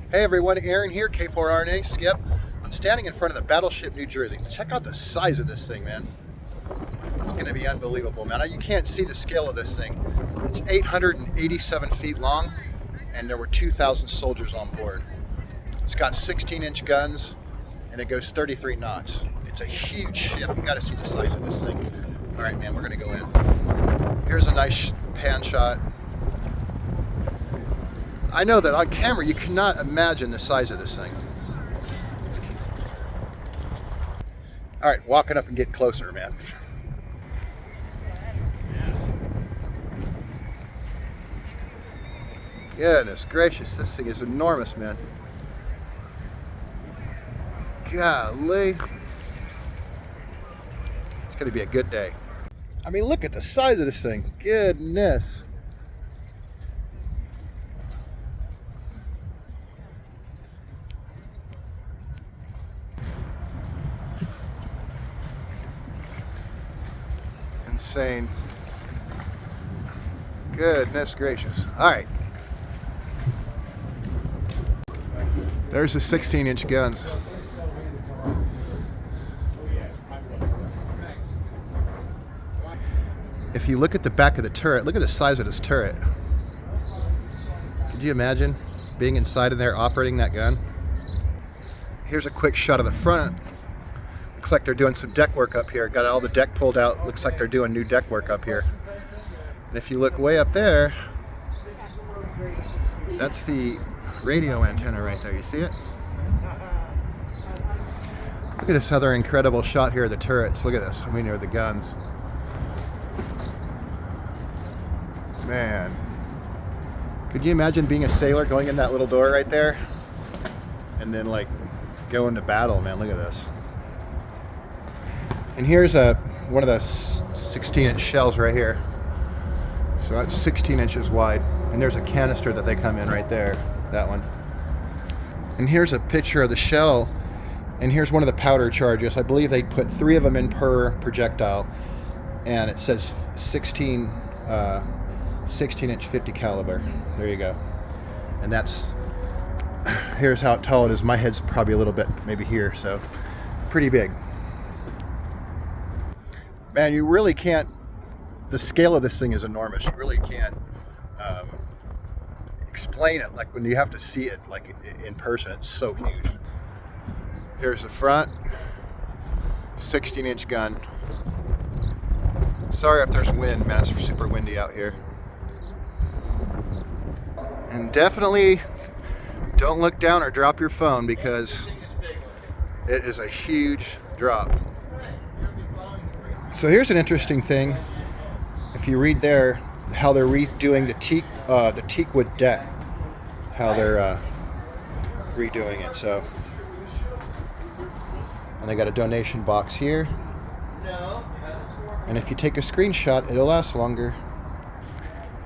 Hey everyone, Aaron here, K4RNA, Skip. I'm standing in front of the Battleship New Jersey. Check out the size of this thing, man. It's going to be unbelievable, man. You can't see the scale of this thing. It's 887 feet long, and there were 2,000 soldiers on board. It's got 16-inch guns, and it goes 33 knots. It's a huge ship. You got to see the size of this thing. All right, man, we're going to go in. Here's a nice pan shot. I know that on camera you cannot imagine the size of this thing. All right, walking up and get closer, man. Goodness gracious, this thing is enormous, man. Golly. It's gonna be a good day. I mean, look at the size of this thing. Goodness. Insane. Goodness gracious. All right. There's the 16-inch guns. If you look at the back of the turret, look at the size of this turret. Could you imagine being inside of there operating that gun? Here's a quick shot of the front. Looks like they're doing some deck work up here. Got all the deck pulled out. Looks like they're doing new deck work up here. And if you look way up there, that's the radio antenna right there. You see it? Look at this other incredible shot here of the turrets. Look at this. I mean, or the guns. Man. Could you imagine being a sailor going in that little door right there? And then like going to battle, man. Look at this. And here's one of the 16-inch shells right here. So that's 16 inches wide. And there's a canister that they come in right there, that one. And here's a picture of the shell. And here's one of the powder charges. I believe they put 3 of them in per projectile. And it says 16-inch 50 caliber. There you go. And that's, here's how tall it is. My head's probably a little bit, maybe here, so pretty big. Man, you really can't, the scale of this thing is enormous. You really can't explain it. Like when you have to see it like in person, it's so huge. Here's the front, 16-inch gun. Sorry if there's wind, man, it's super windy out here. And definitely don't look down or drop your phone because it is a huge drop. So here's an interesting thing. If you read there, how they're redoing the teak wood deck, how they're redoing it. So, and they got a donation box here. And if you take a screenshot, it'll last longer.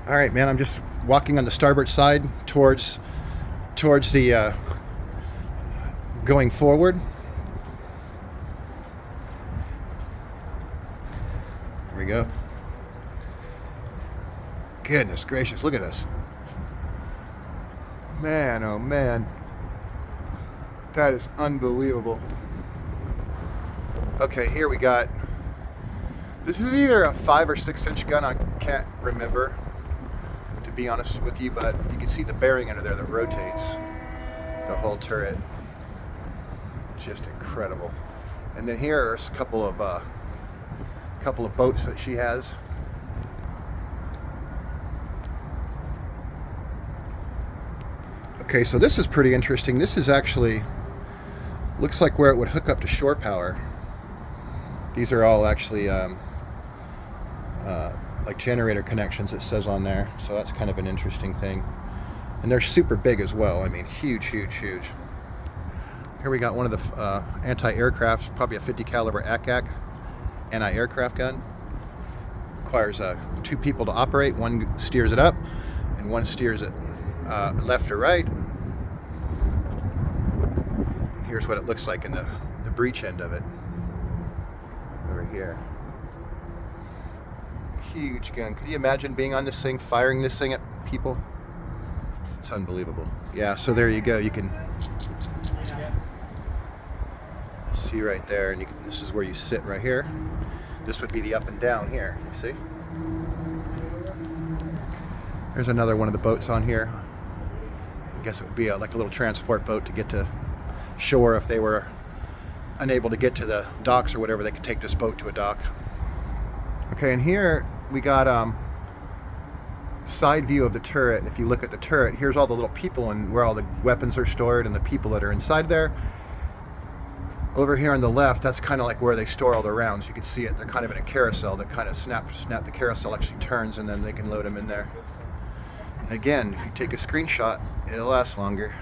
All right, man. I'm just walking on the starboard side towards the going forward. There we go. Goodness gracious, look at this. Man, oh man. That is unbelievable. Okay, here we got, this is either a 5 or 6-inch gun, I can't remember, to be honest with you, but you can see the bearing under there that rotates the whole turret. Just incredible. And then here's a couple of boats that she has. Okay, so this is pretty interesting. This is actually, looks like where it would hook up to shore power. These are all actually like generator connections, it says on there. So that's kind of an interesting thing. And they're super big as well. I mean, huge, huge, huge. Here we got one of the anti-aircraft, probably a 50 caliber ACAC anti-aircraft gun. Requires 2 people to operate. One steers it up and one steers it left or right. Here's what it looks like in the breech end of it over here. Huge gun. Could you imagine being on this thing, firing this thing at people? It's unbelievable. Yeah, so there you go. You can see right there, and this is where you sit right here. This would be the up and down here, you see? There's another one of the boats on here. I guess it would be like a little transport boat to get to shore. If they were unable to get to the docks or whatever, they could take this boat to a dock. Okay, and here we got side view of the turret. If you look at the turret, here's all the little people and where all the weapons are stored and the people that are inside there. Over here on the left, that's kind of like where they store all their rounds. You can see it. They're kind of in a carousel that kind of snap. The carousel actually turns, and then they can load them in there. And again, if you take a screenshot, it'll last longer.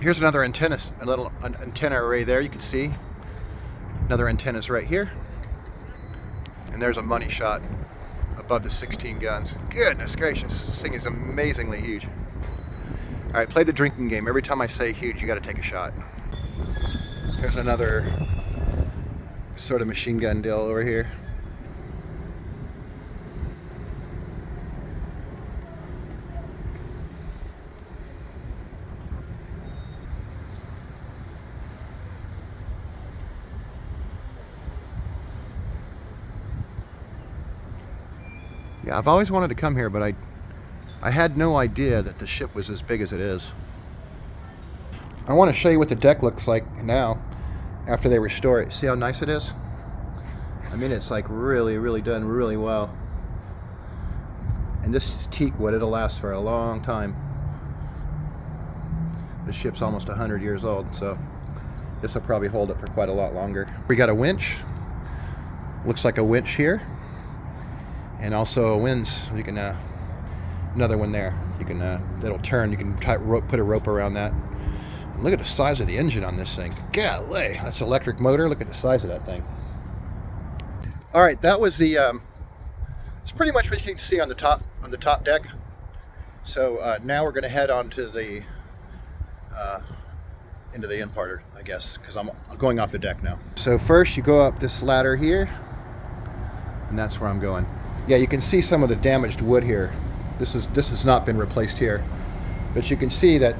Here's another antenna, a little antenna array there. You can see another antenna's right here, and there's a money shot above the 16 guns. Goodness gracious, this thing is amazingly huge. All right, play the drinking game. Every time I say huge, you got to take a shot. Here's another sort of machine gun deal over here. Yeah, I've always wanted to come here, but I had no idea that the ship was as big as it is. I want to show you what the deck looks like now after they restore it. See how nice it is? I mean, it's like really, really done really well. And this is teak wood. It'll last for a long time. The ship's almost 100 years old, so this will probably hold it for quite a lot longer. We got a winch. Looks like a winch here. And also a winch. You can another one there. You can it'll turn. You can put a rope around that. Look at the size of the engine on this thing. Golly, that's an electric motor. Look at the size of that thing. All right, that was the. It's pretty much what you can see on the top deck. So now we're going to head on to the into the imparter, I guess, because I'm going off the deck now. So first, you go up this ladder here, and that's where I'm going. Yeah, you can see some of the damaged wood here. This has not been replaced here, but you can see that.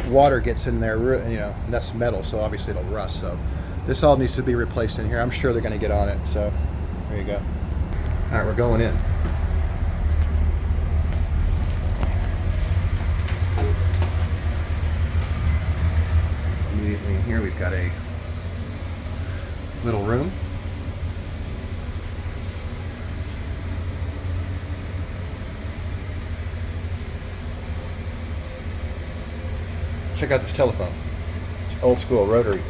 Water gets in there, you know, and that's metal, so obviously it'll rust. So this all needs to be replaced in here. I'm sure they're going to get on it. So there you go. All right, we're going in. Immediately in here, we've got a little room. Check out this telephone. It's old school rotary.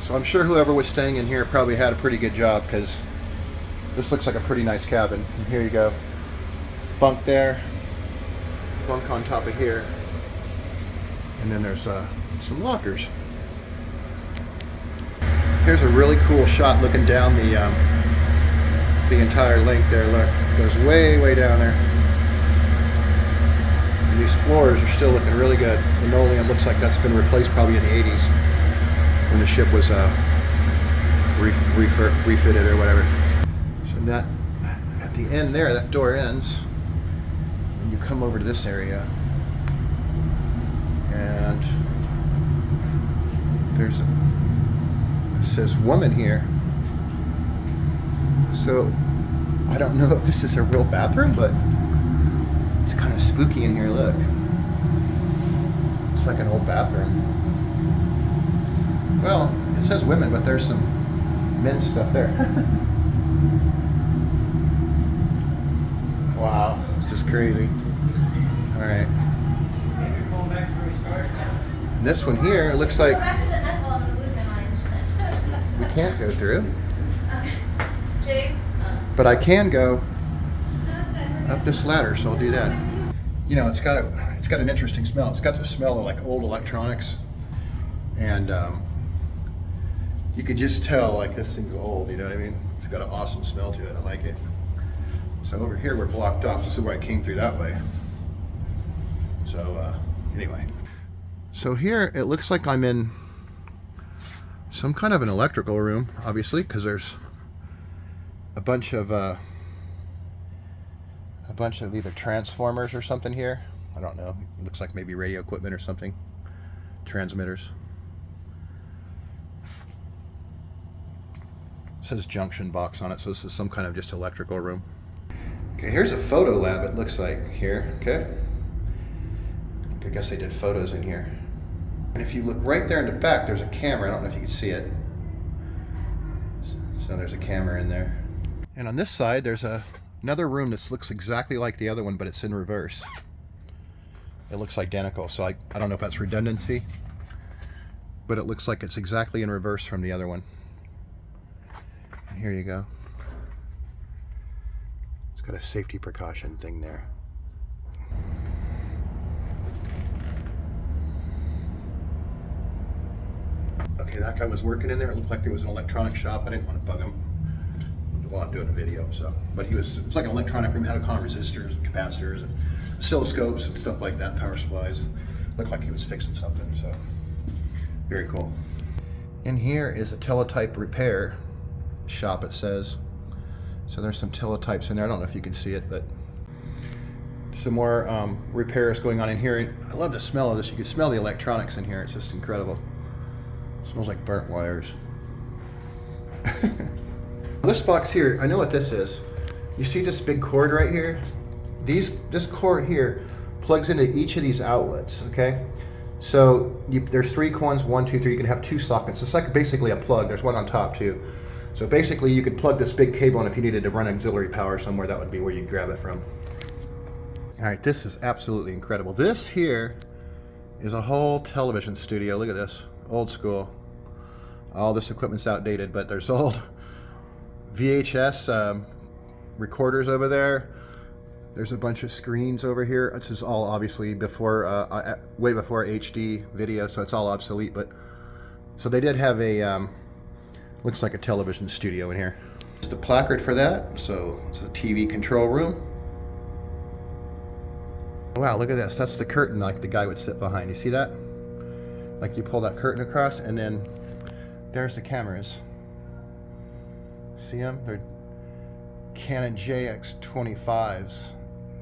So I'm sure whoever was staying in here probably had a pretty good job, because this looks like a pretty nice cabin. And here you go. Bunk there. Bunk on top of here. And then there's some lockers. Here's a really cool shot looking down the entire length there. Look, it goes way, way down there. And these floors are still looking really good. Linoleum looks like that's been replaced probably in the 80s when the ship was refitted or whatever. So that at the end there, that door ends, and you come over to this area, and it says woman here. So I don't know if this is a real bathroom, but it's kind of spooky in here. Look, it's like an old bathroom. Well, it says women, but there's some men's stuff there. Wow, this is crazy. All right. And this one here, it looks like we can't go through, but I can go up this ladder, so I'll do that. You know, it's got an interesting smell. It's got the smell of like old electronics, and you could just tell like this thing's old. You know what I mean? It's got an awesome smell to it. I like it. So over here we're blocked off. This is where I came through that way. So anyway, so here it looks like I'm in some kind of an electrical room, obviously, because there's a bunch of bunch of either transformers or something here. I don't know. It looks like maybe radio equipment or something. Transmitters. It says junction box on it, so this is some kind of just electrical room. Okay, here's a photo lab, it looks like here, okay? I guess they did photos in here. And if you look right there in the back, there's a camera. I don't know if you can see it. So there's a camera in there. And on this side, there's another room that looks exactly like the other one, but it's in reverse. It looks identical, so I don't know if that's redundancy, but it looks like it's exactly in reverse from the other one. And here you go. It's got a safety precaution thing there. Okay, that guy was working in there. It looked like there was an electronic shop. I didn't want to bug him while I'm doing a video, so. But it was like an electronic room. It had a con resistors and capacitors and oscilloscopes and stuff like that, power supplies. Looked like he was fixing something, so very cool. In here is a teletype repair shop, it says. So there's some teletypes in there. I don't know if you can see it, but some more repairs going on in here. I love the smell of this. You can smell the electronics in here. It's just incredible. It smells like burnt wires. This box here, I know what this is. You see this big cord right here? This cord here plugs into each of these outlets, okay? So there's 3 ones, 1, 2, 3. You can have 2 sockets. It's like basically a plug. There's one on top too. So basically you could plug this big cable in if you needed to run auxiliary power somewhere. That would be where you'd grab it from. All right, this is absolutely incredible. This here is a whole television studio. Look at this, old school. All this equipment's outdated, but there's old VHS recorders over there. There's a bunch of screens over here. This is all obviously before, way before HD video, so it's all obsolete. But so they did have a, looks like a television studio in here. Just a placard for that. So it's a TV control room. Wow, look at this. That's the curtain like the guy would sit behind. You see that? Like you pull that curtain across, and then there's the cameras. See them? They're Canon JX25s.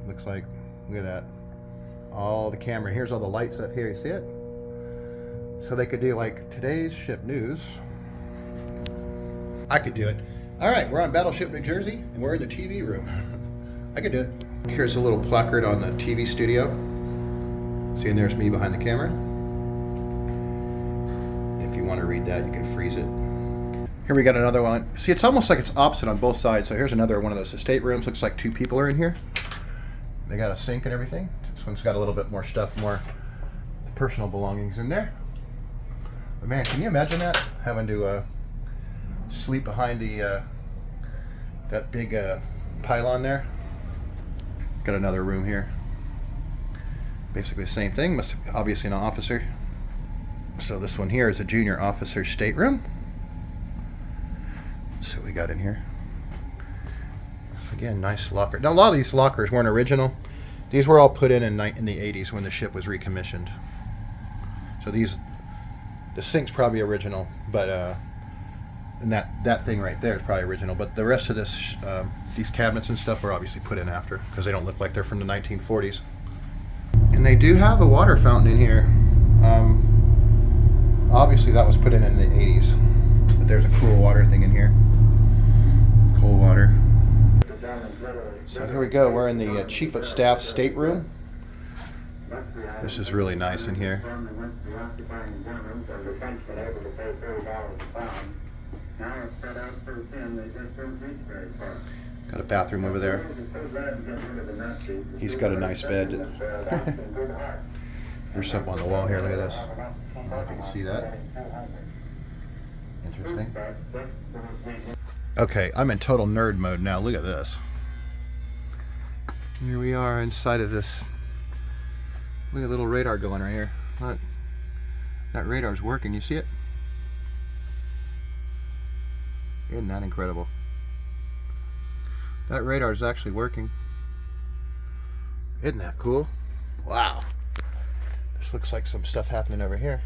Looks like, look at that. All the camera. Here's all the lights up here. You see it? So they could do like today's ship news. I could do it. All right, we're on Battleship New Jersey, and we're in the TV room. I could do it. Here's a little placard on the TV studio. See, and there's me behind the camera. If you want to read that, you can freeze it. Here we got another one. See, it's almost like it's opposite on both sides. So here's another one of those estate rooms. Looks like 2 people are in here. They got a sink and everything. This one's got a little bit more stuff, more personal belongings in there. But man, can you imagine that? Having to sleep behind the that big pylon there. Got another room here. Basically the same thing. Must have, obviously an officer. So this one here is a junior officer stateroom. Let's see what we got in here. Again, nice locker. Now a lot of these lockers weren't original. These were all put in the 80s when the ship was recommissioned. So the sink's probably original, but and that thing right there is probably original. But the rest of this, these cabinets and stuff were obviously put in after because they don't look like they're from the 1940s. And they do have a water fountain in here. Obviously that was put in the 80s. But there's a cool water thing in here. Cold water. So here we go. We're in the Chief of Staff stateroom. This is really nice in here. Got a bathroom over there. He's got a nice bed. There's something on the wall here. Look at this. I don't know if you can see that. Interesting. Okay, I'm in total nerd mode now. Look at this. Here we are inside of this. Look at the little radar going right here. Look. That radar's working. You see it? Isn't that incredible? That radar is actually working. Isn't that cool? Wow. This looks like some stuff happening over here.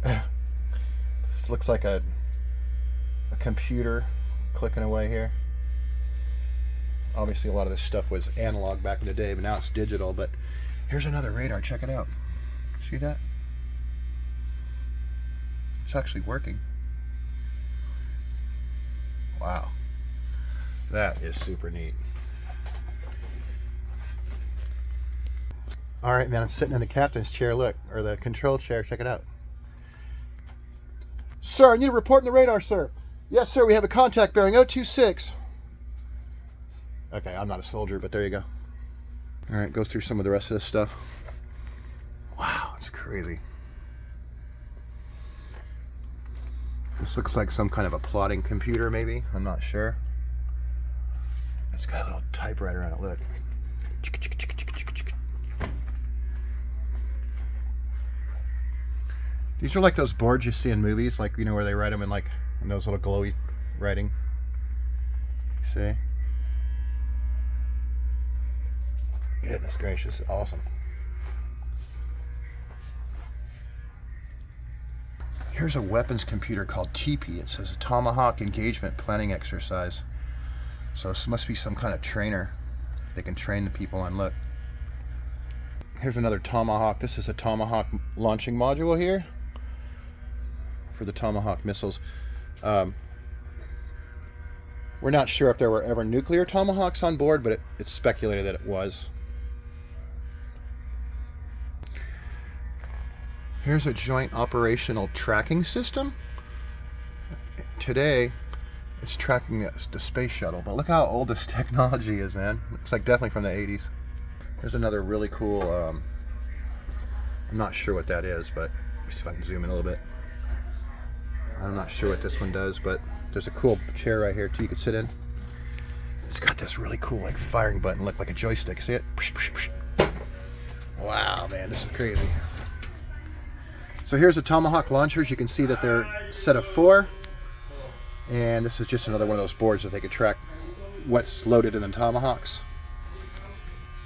This looks like a computer clicking away here. Obviously a lot of this stuff was analog back in the day, but now it's digital. But here's another radar, check it out. See that? It's actually working. Wow. That is super neat. Alright, man, I'm sitting in the captain's chair, look, or the control chair, check it out. Sir, I need a report on the radar, sir. Yes, sir, we have a contact bearing 026. Okay, I'm not a soldier, but there you go. Alright, go through some of the rest of this stuff. Wow, it's crazy. This looks like some kind of a plotting computer, maybe. I'm not sure. It's got a little typewriter on it, look. These are like those boards you see in movies, like, you know, where they write them in like in those little glowy writing. See? Goodness gracious, awesome. Here's a weapons computer called TP. It says a Tomahawk Engagement Planning Exercise. So this must be some kind of trainer. They can train the people on. Look. Here's another Tomahawk. This is a Tomahawk launching module here for the Tomahawk missiles. We're not sure if there were ever nuclear Tomahawks on board, but it's speculated that it was. Here's a joint operational tracking system. Today, it's tracking the space shuttle, but look how old this technology is, man. It's like definitely from the 80s. Here's another really cool, I'm not sure what that is, but let me see if I can zoom in a little bit. I'm not sure what this one does, but there's a cool chair right here too you can sit in. It's got this really cool like firing button, look like a joystick, see it? Wow, man, this is crazy. So here's the Tomahawk launchers. You can see that they're a set of 4. And this is just another one of those boards that they could track what's loaded in the Tomahawks.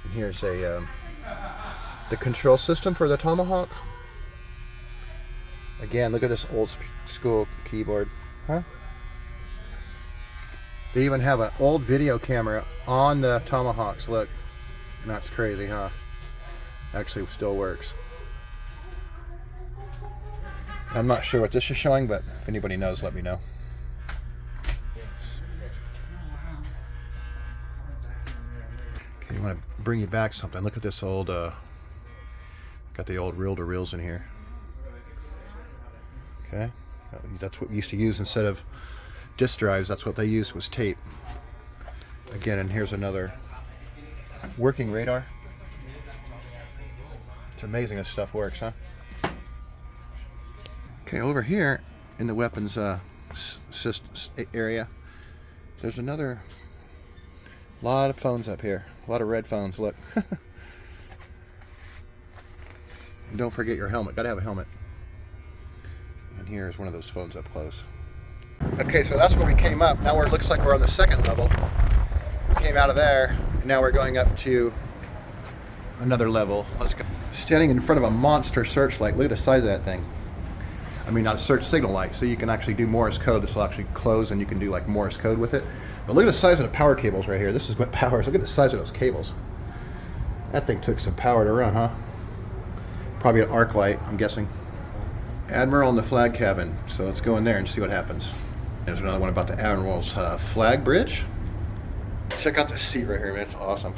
And here's the control system for the Tomahawk. Again, look at this old school keyboard. Huh? They even have an old video camera on the Tomahawks. Look. And that's crazy, huh? Actually still works. I'm not sure what this is showing, but if anybody knows, let me know. Okay, I want to bring you back something. Look at this old, got the old reel-to-reels in here. Okay, that's what we used to use instead of disk drives. That's what they used, was tape. Again, and here's another working radar. It's amazing this stuff works, huh? Okay, over here in the weapons area, there's another lot of phones up here. A lot of red phones, look. And don't forget your helmet. Gotta have a helmet. And here's one of those phones up close. Okay, so that's where we came up. Now it looks like we're on the 2nd level. We came out of there, and now we're going up to another level. Let's go. Standing in front of a monster searchlight. Look at the size of that thing. I mean, not a search signal light, so you can actually do Morse code. This will actually close and you can do like Morse code with it. But look at the size of the power cables right here. This is what powers. Look at the size of those cables. That thing took some power to run, huh? Probably an arc light, I'm guessing. Admiral in the flag cabin. So let's go in there and see what happens. There's another one about the Admiral's flag bridge. Check out the seat right here, man. It's awesome.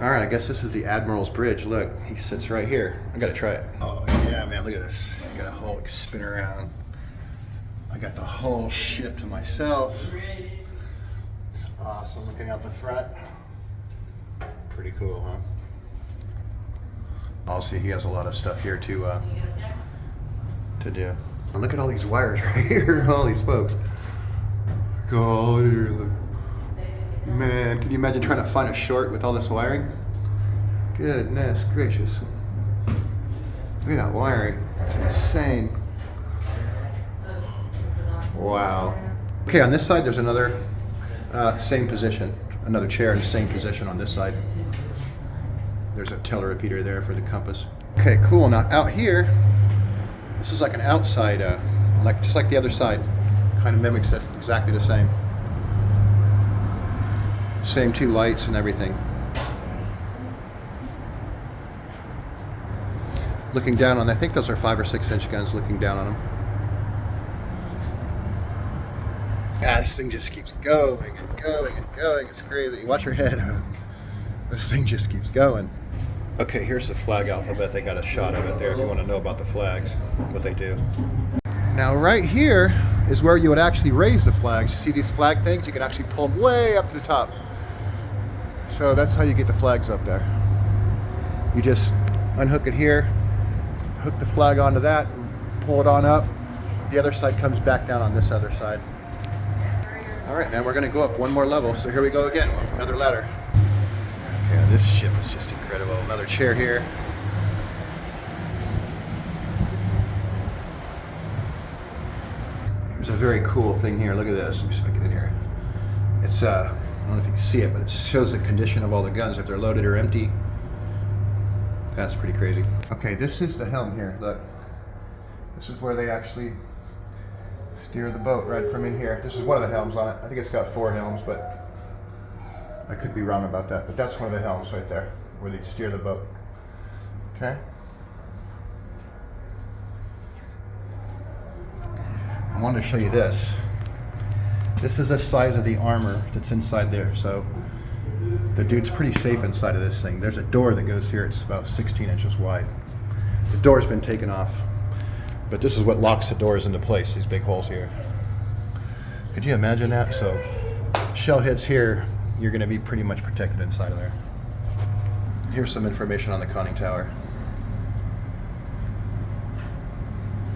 All right, I guess this is the Admiral's bridge. Look, he sits right here. I gotta try it. Oh yeah, man, look at this. I got a whole spin around. I got the whole ship to myself. It's awesome looking out the front. Pretty cool, huh? Also, he has a lot of stuff here to do. And look at all these wires right here, all these folks. God, here, look. Man, can you imagine trying to find a short with all this wiring? Goodness gracious. Look at that wiring. It's insane. Wow. Okay, on this side there's another same position. Another chair in the same position on this side. There's a telerepeater there for the compass. Okay, cool. Now out here, this is like an outside, just like the other side. Kind of mimics it, exactly the same. Same two lights and everything. Looking down on, I think those are 5 or 6 inch guns, looking down on them. God, this thing just keeps going and going and going. It's crazy. Watch your head. This thing just keeps going. Okay, here's the flag alphabet. They got a shot of it there if you want to know about the flags, what they do. Now right here is where you would actually raise the flags. You see these flag things? You can actually pull them way up to the top. So that's how you get the flags up there. You just unhook it here, hook the flag onto that, pull it on up. The other side comes back down on this other side. All right, man, we're gonna go up one more level. So here we go again, another ladder. Okay, this ship is just incredible. Another chair here. There's a very cool thing here. Look at this. Let me see if I can get in here. It's I don't know if you can see it, but it shows the condition of all the guns, if they're loaded or empty. That's pretty crazy. Okay, this is the helm here. Look, this is where they actually steer the boat right from in here. This is one of the helms on it. I think it's got 4 helms, but I could be wrong about that. But that's one of the helms right there, where they steer the boat. Okay. I wanted to show you this. This is the size of the armor that's inside there. So the dude's pretty safe inside of this thing. There's a door that goes here. It's about 16 inches wide. The door's been taken off, but this is what locks the doors into place, these big holes here. Could you imagine that? So shell hits here, you're going to be pretty much protected inside of there. Here's some information on the conning tower.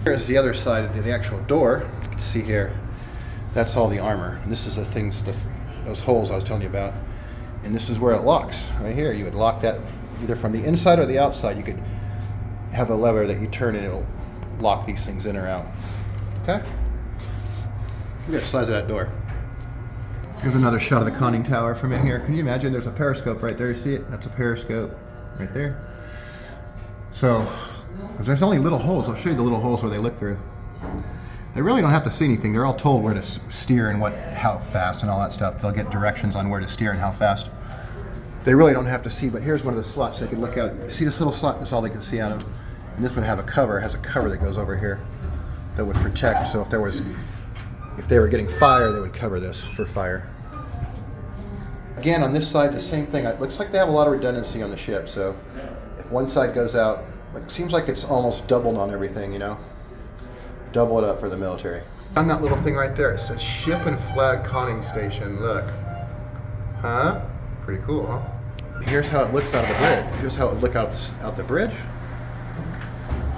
Here's the other side of the actual door. You can see here, that's all the armor. And this is the things, those holes I was telling you about. And this is where it locks, right here. You would lock that either from the inside or the outside. You could have a lever that you turn and it'll lock these things in or out. Okay? Look at the size of that door. Here's another shot of the conning tower from in here. Can you imagine? There's a periscope right there. You see it? That's a periscope right there. So, there's only little holes. I'll show you the little holes where they look through. They really don't have to see anything. They're all told where to steer and how fast and all that stuff. They'll get directions on where to steer and how fast. They really don't have to see, but here's one of the slots they can look out. See this little slot? That's all they can see out of. And this would have a cover. It has a cover that goes over here that would protect. So if they were getting fire, they would cover this for fire. Again, on this side, the same thing. It looks like they have a lot of redundancy on the ship. So if one side goes out, it seems like it's almost doubled on everything, you know? Double it up for the military. On that little thing right there, it says Ship and Flag Conning Station. Look. Huh? Pretty cool, huh? Here's how it looks out of the bridge. Here's how it would look out the bridge.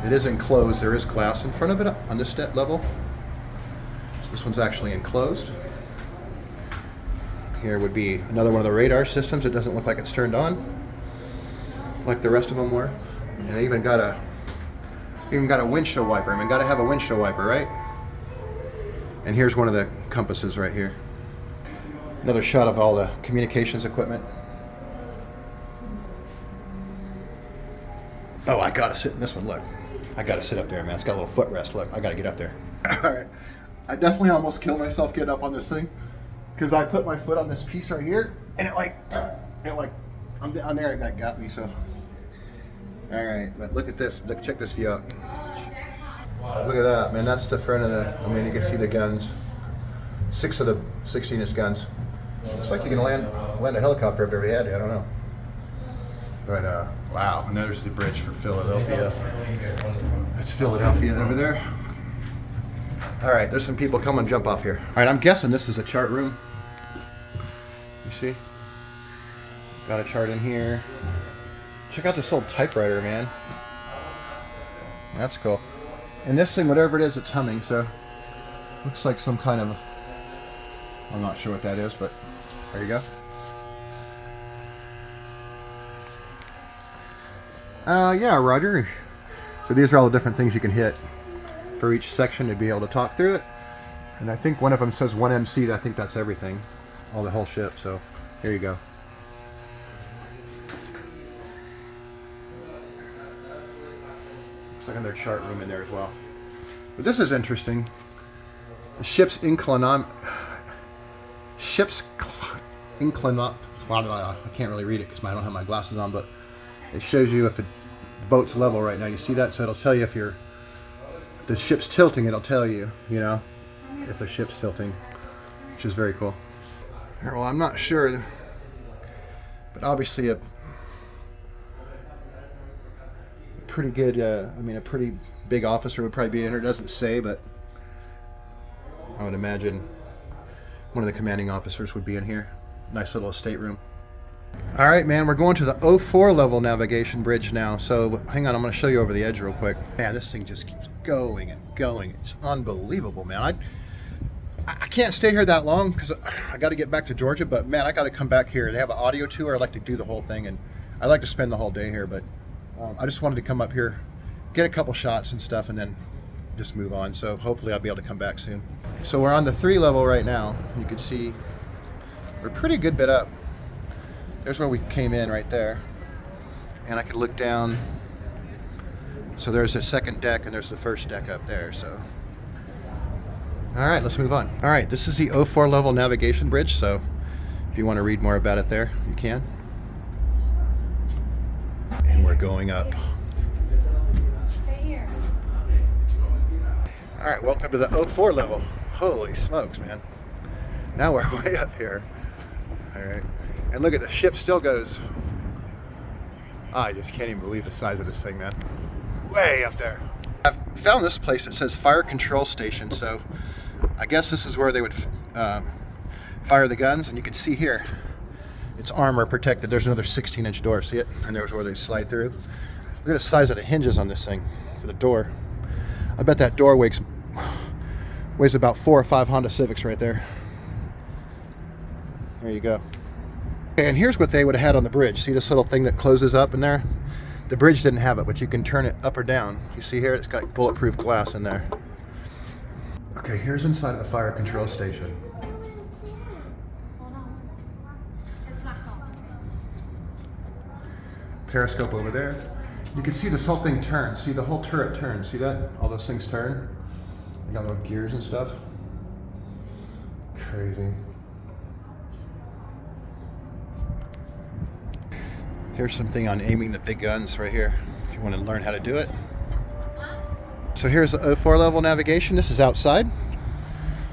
It is enclosed. There is glass in front of it on this level. So this one's actually enclosed. Here would be another one of the radar systems. It doesn't look like it's turned on, like the rest of them were. And they even got a windshield wiper. I mean, got to have a windshield wiper, right? And here's one of the compasses right here. Another shot of all the communications equipment. Oh, I gotta sit in this one. Look, I gotta sit up there, man. It's got a little footrest. Look, I gotta get up there. All right, I definitely almost killed myself getting up on this thing because I put my foot on this piece right here, and I'm there. That got me. So, all right, but look at this. Look, check this view out. Look at that, man. That's the front of the. I mean, you can see the guns. 6 of the 16-inch guns. Looks like you can land a helicopter if they had to. I don't know. But wow, and there's the bridge for Philadelphia. That's Philadelphia over there. All right, there's some people come and jump off here. All right, I'm guessing this is a chart room. You see? Got a chart in here. Check out this old typewriter, man. That's cool. And this thing, whatever it is, it's humming, so looks like some kind of, I'm not sure what that is, but there you go. Yeah, Roger. So these are all the different things you can hit for each section to be able to talk through it. And I think one of them says 1MC. I think that's everything, the whole ship. So here you go. Looks like another chart room in there as well. But this is interesting. The ship's inclination. I can't really read it because I don't have my glasses on, but it shows you if the boat's level right now. You see that? So it'll tell you if the ship's tilting. It'll tell you, you know, if the ship's tilting, which is very cool. Well, I'm not sure, but obviously a pretty good, a pretty big officer would probably be in here. It doesn't say, but I would imagine one of the commanding officers would be in here. Nice little stateroom. All right, man, we're going to the 04 level navigation bridge now. So hang on, I'm going to show you over the edge real quick. Man, this thing just keeps going and going. It's unbelievable, man. I can't stay here that long because I got to get back to Georgia, but man, I got to come back here. They have an audio tour. I like to do the whole thing, and I like to spend the whole day here, but I just wanted to come up here, get a couple shots and stuff, and then just move on. So hopefully I'll be able to come back soon. So we're on the 3 level right now. You can see we're a pretty good bit up. There's where we came in right there, and I could look down. So there's the second deck and there's the first deck up there. So all right, let's move on. All right, this is the 04 level navigation bridge, so if you want to read more about it there, you can. And we're going up. All right, welcome to the 04 level. Holy smokes, man. Now we're way up here. All right, and look at the ship still goes. I just can't even believe the size of this thing, man. Way up there. I've found this place that says fire control station, so I guess this is where they would fire the guns, and you can see here, it's armor protected. There's another 16-inch door, see it? And there's where they slide through. Look at the size of the hinges on this thing for the door. I bet that door weighs about 4 or 5 Honda Civics right there. There you go. And here's what they would have had on the bridge. See this little thing that closes up in there? The bridge didn't have it, but you can turn it up or down. You see here, it's got bulletproof glass in there. Okay, here's inside of the fire control station. Periscope over there. You can see this whole thing turn. See, the whole turret turns. See that? All those things turn. They got little gears and stuff. Crazy. Here's something on aiming the big guns right here, if you want to learn how to do it. So here's the 04 level navigation. This is outside.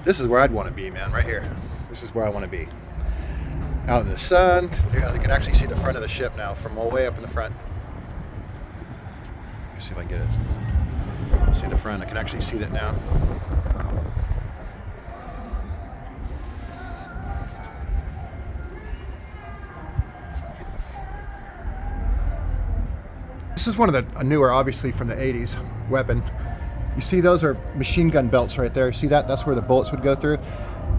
This is where I'd want to be, man, right here. This is where I want to be. Out in the sun. There, you can actually see the front of the ship now from all the way up in the front. Let me see if I can get it. See the front. I can actually see that now. This is one of the newer, obviously from the 80s, weapon. You see those are machine gun belts right there. See that? That's where the bullets would go through.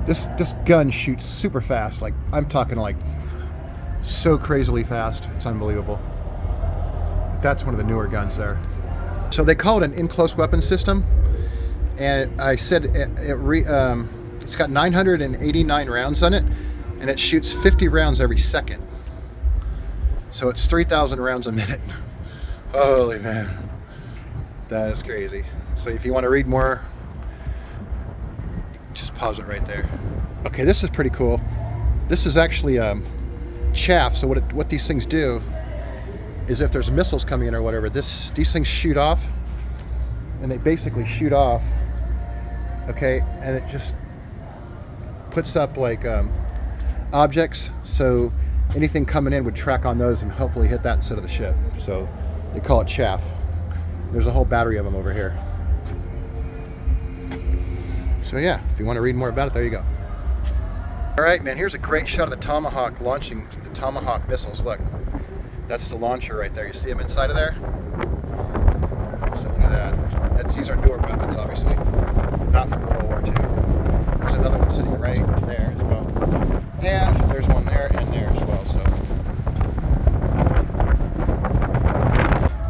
This gun shoots super fast. Like, I'm talking like so crazily fast. It's unbelievable. That's one of the newer guns there. So they call it an in-close weapon system. And I said it's got 989 rounds on it, and it shoots 50 rounds every second. So it's 3,000 rounds a minute. Holy man, that is crazy. So if you want to read more, just pause it right there. Okay, this is pretty cool. This is actually chaff. So what these things do is if there's missiles coming in or whatever, these things shoot off, and they basically shoot off. Okay, and it just puts up like objects, so anything coming in would track on those and hopefully hit that instead of the ship. So they call it chaff. There's a whole battery of them over here. So yeah, if you want to read more about it, there you go. All right, man, here's a great shot of the Tomahawk launching the Tomahawk missiles. Look, that's the launcher right there. You see them inside of there? So look at that. These are newer weapons, obviously, not from World War II. There's another one sitting right there as well. And there's one there and there as well, so.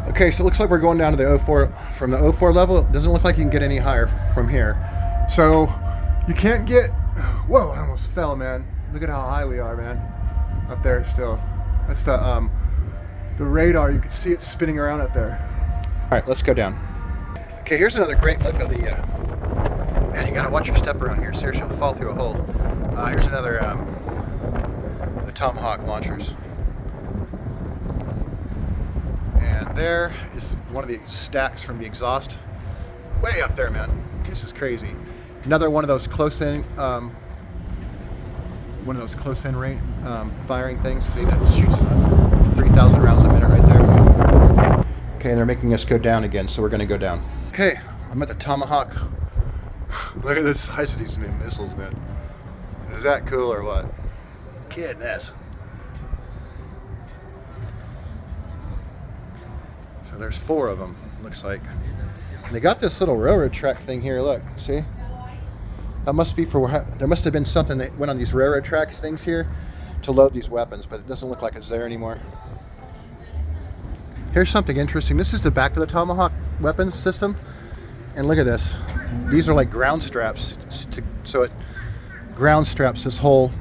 Okay, so it looks like we're going down to the 04, from the 04 level. It doesn't look like you can get any higher from here. So you can't get, whoa, I almost fell, man. Look at how high we are, man. Up there still. That's the radar. You can see it spinning around up there. All right, let's go down. Okay, here's another great look of the, man, you gotta watch your step around here. Seriously, you'll fall through a hole. Here's another the Tomahawk launchers. And there is one of the stacks from the exhaust. Way up there, man. This is crazy. Another one of those close-in, range firing things. See, that shoots 3,000 rounds a minute right there. Okay, and they're making us go down again, so we're going to go down. Okay, I'm at the Tomahawk. Look at the size of these missiles, man. Is that cool or what? Goodness. So there's 4 of them, looks like. And they got this little railroad track thing here, look, see? That must be for, there must have been something that went on these railroad tracks things here to load these weapons, but it doesn't look like it's there anymore. Here's something interesting. This is the back of the Tomahawk weapons system. And look at this. These are like ground straps. So it ground straps this whole,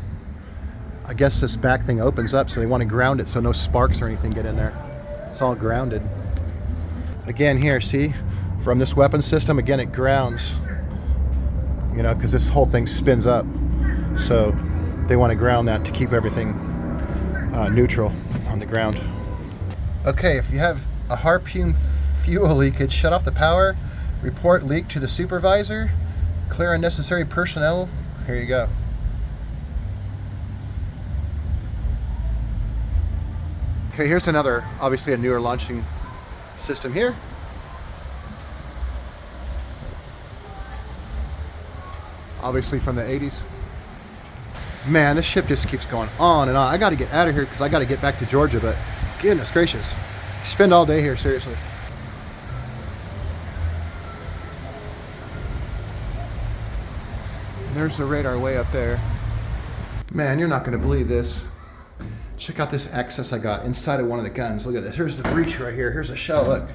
I guess this back thing opens up, so they want to ground it so no sparks or anything get in there. It's all grounded. Again here, see? From this weapon system, again it grounds. You know, because this whole thing spins up. So they want to ground that to keep everything neutral on the ground. Okay, if you have a Harpoon fuel leakage, shut off the power, report leak to the supervisor, clear unnecessary personnel. Here you go. Okay, here's another, obviously a newer launching system here. Obviously from the 80s. Man, this ship just keeps going on and on. I got to get out of here because I got to get back to Georgia, but goodness gracious. Spend all day here, seriously. There's the radar way up there. Man, you're not going to believe this. Check out this access I got inside of one of the guns. Look at this. Here's the breech right here. Here's the shell. Look.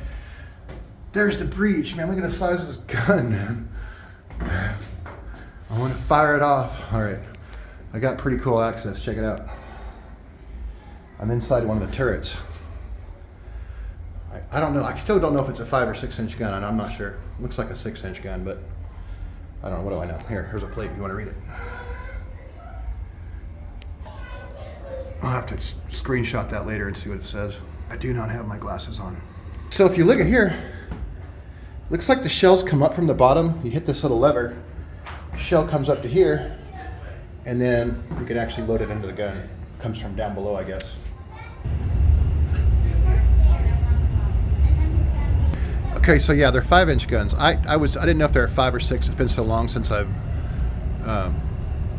There's the breech, man. Look at the size of this gun, man. I want to fire it off. All right. I got pretty cool access. Check it out. I'm inside one of the turrets. I don't know. I still don't know if it's a 5 or 6 inch gun. I'm not sure. It looks like a 6-inch gun, but I don't know. What do I know? Here's a plate. You want to read it? I'll have to screenshot that later and see what it says. I do not have my glasses on. So if you look at here, looks like the shells come up from the bottom. You hit this little lever, the shell comes up to here, and then you can actually load it into the gun. It comes from down below, I guess. Okay, so yeah, they're 5-inch guns. I didn't know if they're 5 or 6. It's been so long since I've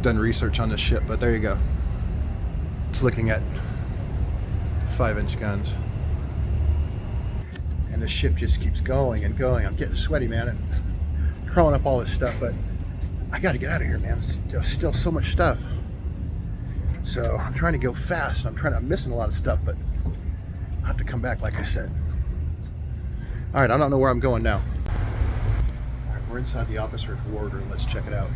done research on this ship, but there you go. It's looking at 5-inch guns. And the ship just keeps going and going. I'm getting sweaty, man, and crawling up all this stuff, but I got to get out of here, man. There's still so much stuff. So I'm trying to go fast. I'm missing a lot of stuff, but I'll have to come back, like I said. All right, I don't know where I'm going now. All right, we're inside the officer's wardroom. Let's check it out.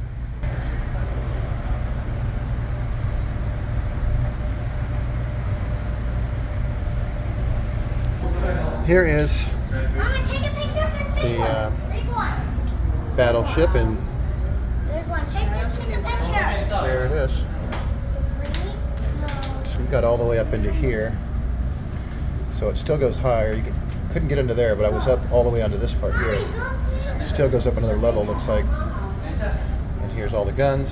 Here is the battleship, and there it is. So we got all the way up into here. So it still goes higher. Couldn't get into there, but I was up all the way onto this part here. Still goes up another level, looks like. And here's all the guns.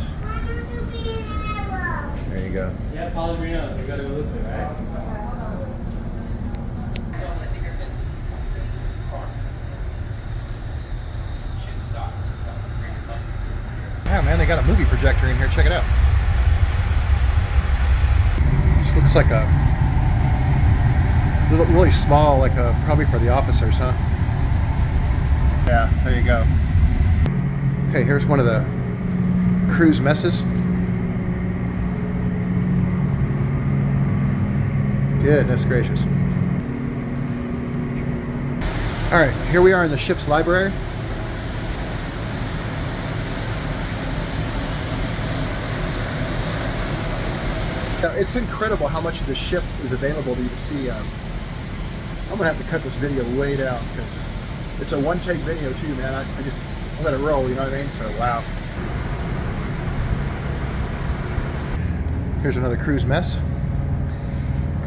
There you go. Yeah, follow me out. So we gotta go this way, right? Yeah, man, they got a movie projector in here. Check it out. This looks like a really small, like probably for the officers, huh? Yeah, there you go. Okay, here's one of the crew's messes. Goodness gracious. All right, here we are in the ship's library. It's incredible how much of the ship is available to you to see. I'm gonna have to cut this video way down because it's a one-take video too, man. I just let it roll, you know what I mean? So wow. Here's another crew's mess.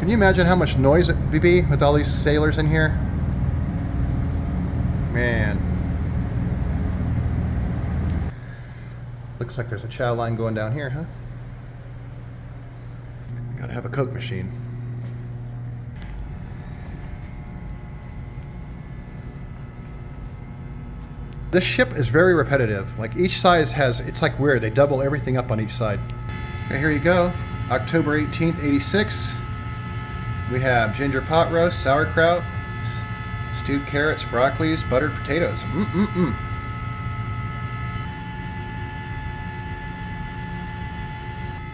Can you imagine how much noise it would be with all these sailors in here? Man. Looks like there's a chow line going down here, huh? Gotta have a Coke machine. This ship is very repetitive. Like each size has, it's like weird, they double everything up on each side. Okay, here you go. October 18th, 86. We have ginger pot roast, sauerkraut, stewed carrots, broccolis, buttered potatoes.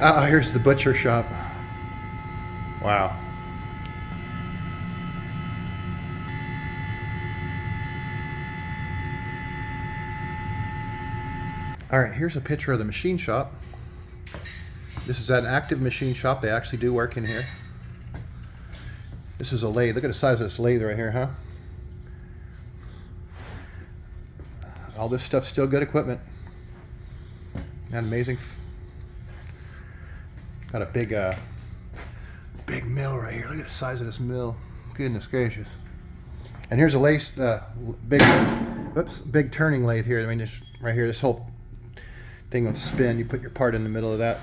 Ah, here's the butcher shop. Wow. All right, here's a picture of the machine shop. This is an active machine shop. They actually do work in here. This is a lathe. Look at the size of this lathe right here, huh? All this stuff's still good equipment. Isn't that amazing? Got a big mill right here. Look at the size of this mill. Goodness gracious. And here's a big turning lathe here. I mean, this right here, this whole thing will spin. You put your part in the middle of that.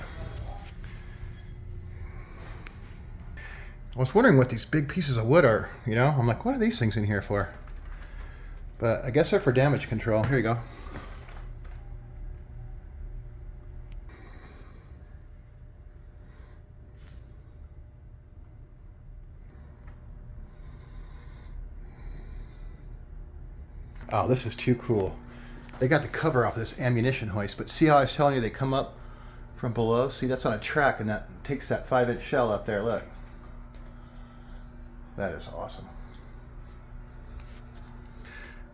I was wondering what these big pieces of wood are, you know? I'm like, what are these things in here for? But I guess they're for damage control. Here you go. Oh, this is too cool. They got the cover off this ammunition hoist, but see how I was telling you they come up from below? See, that's on a track, and that takes that 5-inch shell up there. Look. That is awesome.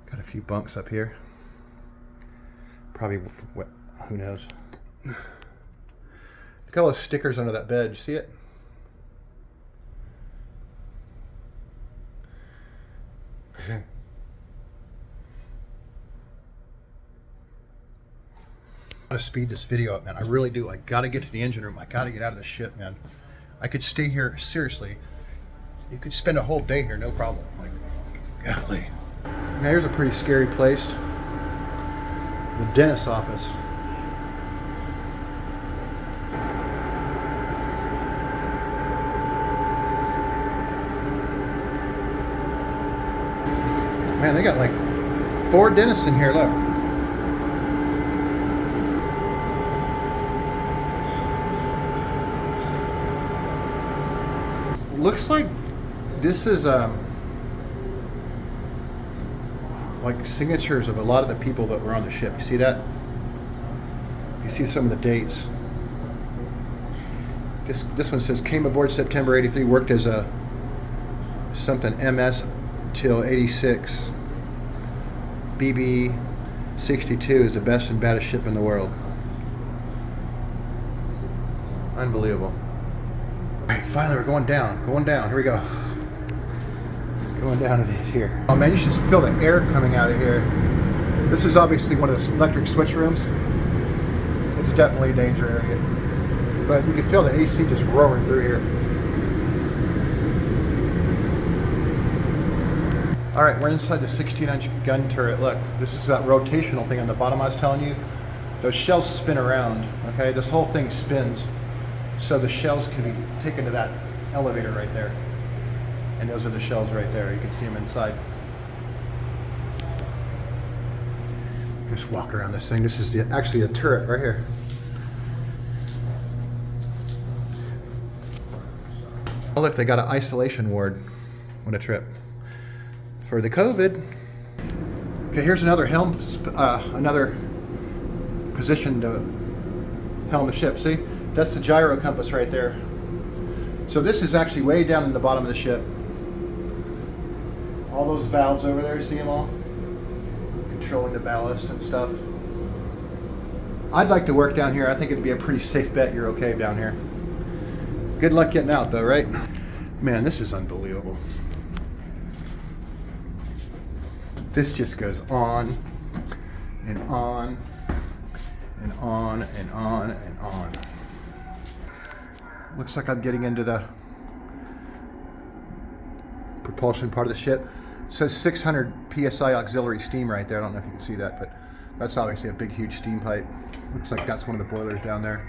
Got a few bunks up here. Probably, who knows? Look at all those stickers under that bed. You see it? I gotta speed this video up, man. I really do. I gotta get to the engine room. I gotta get out of the ship, man. I could stay here, seriously. You could spend a whole day here, no problem. Like, golly. Now here's a pretty scary place. The dentist's office. Man, they got like 4 dentists in here, look. Looks like this is like signatures of a lot of the people that were on the ship. You see that? You see some of the dates. This one says came aboard September 83, worked as a something MS till 86. BB 62 is the best and baddest ship in the world. Unbelievable. Alright, finally we're going down. Here we go. Going down to these here. Oh man, you should feel the air coming out of here. This is obviously one of those electric switch rooms. It's definitely a danger area. But you can feel the AC just roaring through here. Alright, we're inside the 16-inch gun turret. Look, this is that rotational thing on the bottom I was telling you. Those shells spin around, okay? This whole thing spins. So the shells can be taken to that elevator right there. And those are the shells right there. You can see them inside. Just walk around this thing. This is actually a turret right here. Oh look, they got an isolation ward. What a trip. For the COVID. Okay, here's another helm, another position to helm the ship. See? That's the gyro compass right there. So this is actually way down in the bottom of the ship. All those valves over there, see them all? Controlling the ballast and stuff. I'd like to work down here. I think it'd be a pretty safe bet you're okay down here. Good luck getting out though, right? Man, this is unbelievable. This just goes on and on and on and on and on. Looks like I'm getting into the propulsion part of the ship. It says 600 psi auxiliary steam right there. I don't know if you can see that, but that's obviously a big, huge steam pipe. Looks like that's one of the boilers down there.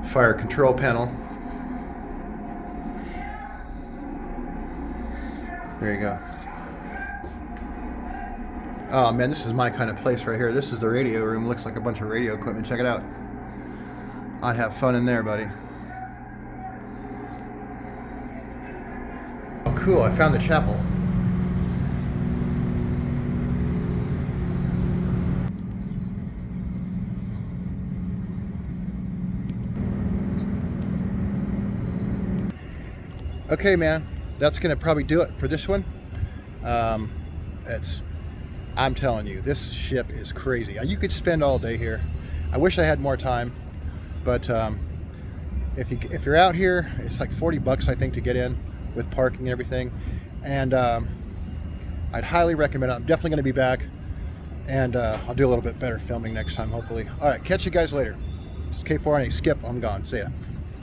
Fire control panel. There you go. Oh man, this is my kind of place right here. This is the radio room. Looks like a bunch of radio equipment. Check it out. I'd have fun in there, buddy. Oh, cool. I found the chapel. Okay, man. That's going to probably do it for this one. I'm telling you, this ship is crazy. You could spend all day here. I wish I had more time, but if you're out here, it's like $40 I think to get in with parking and everything. And I'd highly recommend it. I'm definitely going to be back, and I'll do a little bit better filming next time, hopefully. All right, catch you guys later. It's K4RNA Skip. I'm gone. See ya.